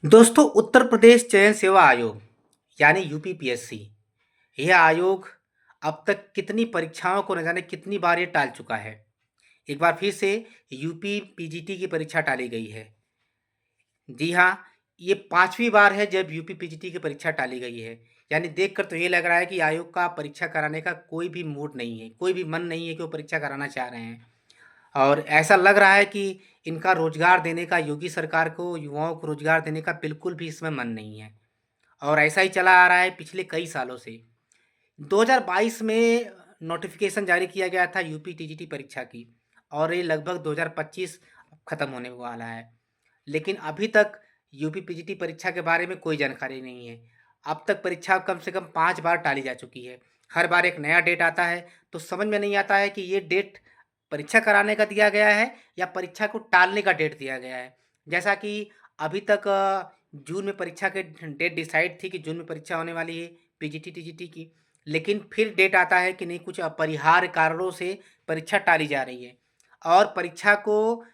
दोस्तों, उत्तर प्रदेश चयन सेवा आयोग यानी यूपीपीएससी यह आयोग अब तक कितनी परीक्षाओं को न जाने कितनी बार ये टाल चुका है। एक बार फिर से यूपी पीजीटी की परीक्षा टाली गई है। जी हाँ, ये पांचवी बार है जब यूपी पीजीटी की परीक्षा टाली गई है। यानी देखकर तो ये लग रहा है कि आयोग का परीक्षा कराने का कोई भी मूड नहीं है, कोई भी मन नहीं है कि वो परीक्षा कराना चाह रहे हैं। और ऐसा लग रहा है कि इनका रोजगार देने का, योगी सरकार को युवाओं को रोजगार देने का बिल्कुल भी इसमें मन नहीं है। और ऐसा ही चला आ रहा है पिछले कई सालों से। 2022 में नोटिफिकेशन जारी किया गया था यूपी टीजीटी परीक्षा की, और ये लगभग 2025 खत्म होने वाला है। लेकिन अभी तक यूपी पीजीटी परीक्षा के बारे में कोई जानकारी नहीं है। अब तक परीक्षा कम से कम 5 बार टाली जा चुकी है। हर बार एक नया डेट आता है, तो समझ में नहीं आता है कि ये डेट परीक्षा कराने का दिया गया है या परीक्षा को टालने का डेट दिया गया है। जैसा कि अभी तक जून में परीक्षा के डेट डिसाइड थी कि जून में परीक्षा होने वाली है पीजीटी टीजीटी की। लेकिन फिर डेट आता है कि नहीं, कुछ अपरिहार्य कारणों से परीक्षा टाली जा रही है और परीक्षा को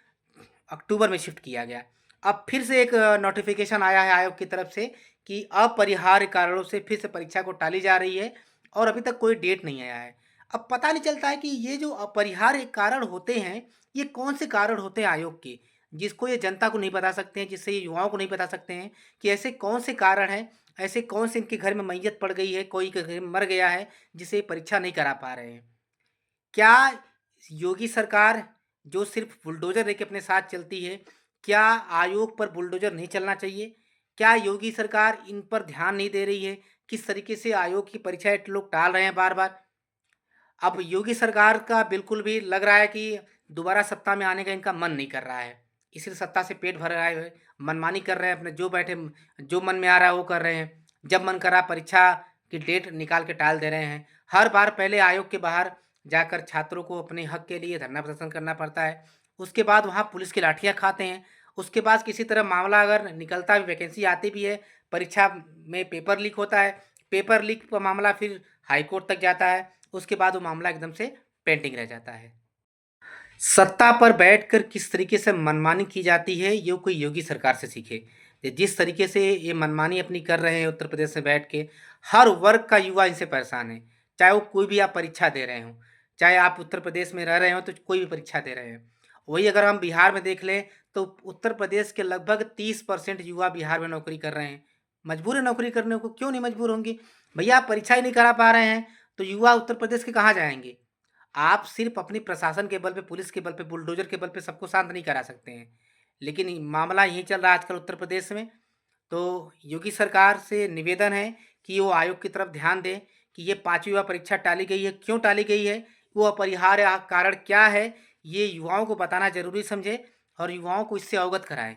अक्टूबर में शिफ्ट किया गया। अब फिर से एक नोटिफिकेशन आया है आयोग की तरफ से कि अपरिहार्य कारणों से फिर से परीक्षा को टाली जा रही है, और अभी तक कोई डेट नहीं आया है। अब पता नहीं चलता है कि ये जो अपरिहार्य कारण होते हैं, ये कौन से कारण होते हैं आयोग के, जिसको ये जनता को नहीं बता सकते हैं, जिससे ये युवाओं को नहीं बता सकते हैं कि ऐसे कौन से कारण हैं, ऐसे कौन से इनके घर में मैयत पड़ गई है, कोई के घर में मर गया है, जिसे ये परीक्षा नहीं करा पा रहे हैं। क्या योगी सरकार, जो सिर्फ बुलडोजर लेके अपने साथ चलती है, क्या आयोग पर बुलडोजर नहीं चलना चाहिए? क्या योगी सरकार इन पर ध्यान नहीं दे रही है? किस तरीके से आयोग की परीक्षाएं लोग टाल रहे हैं बार बार। अब योगी सरकार का बिल्कुल भी लग रहा है कि दोबारा सत्ता में आने का इनका मन नहीं कर रहा है। इसलिए सत्ता से पेट भर रहा है, मनमानी कर रहे हैं, अपने जो मन में आ रहा है वो कर रहे हैं। जब मन करा परीक्षा की डेट निकाल के टाल दे रहे हैं। हर बार पहले आयोग के बाहर जाकर छात्रों को अपने हक के लिए धरना प्रदर्शन करना पड़ता है। उसके बाद वहाँ पुलिस की लाठियाँ खाते हैं। उसके बाद किसी तरह मामला अगर निकलता भी, वैकेंसी आती भी है, परीक्षा में पेपर लीक होता है। पेपर लीक का मामला फिर हाई कोर्ट तक जाता है। उसके बाद वो मामला एकदम से पेंडिंग रह जाता है। सत्ता पर बैठकर किस तरीके से मनमानी की जाती है, ये कोई योगी सरकार से सीखे। जिस तरीके से ये मनमानी अपनी कर रहे हैं उत्तर प्रदेश में बैठ के, हर वर्ग का युवा इनसे परेशान है। चाहे वो कोई भी आप परीक्षा दे रहे हो, चाहे आप उत्तर प्रदेश में रह रहे हो तो कोई भी परीक्षा दे रहे हैं। वही अगर हम बिहार में देख लें तो उत्तर प्रदेश के लगभग 30% युवा बिहार में नौकरी कर रहे हैं। मजबूर है नौकरी करने को, क्यों नहीं मजबूर होंगे भैया? आप परीक्षा ही नहीं करा पा रहे हैं तो युवा उत्तर प्रदेश के कहाँ जाएंगे? आप सिर्फ अपनी प्रशासन के बल पे, पुलिस के बल पे, बुलडोजर के बल पे सबको शांत नहीं करा सकते हैं। लेकिन मामला यही चल रहा है आजकल उत्तर प्रदेश में। तो योगी सरकार से निवेदन है कि वो आयोग की तरफ ध्यान दें कि ये पांचवी बार परीक्षा टाली गई है, क्यों टाली गई है, वो अपरिहार्य कारण क्या है, ये युवाओं को बताना जरूरी समझे और युवाओं को इससे अवगत कराएं।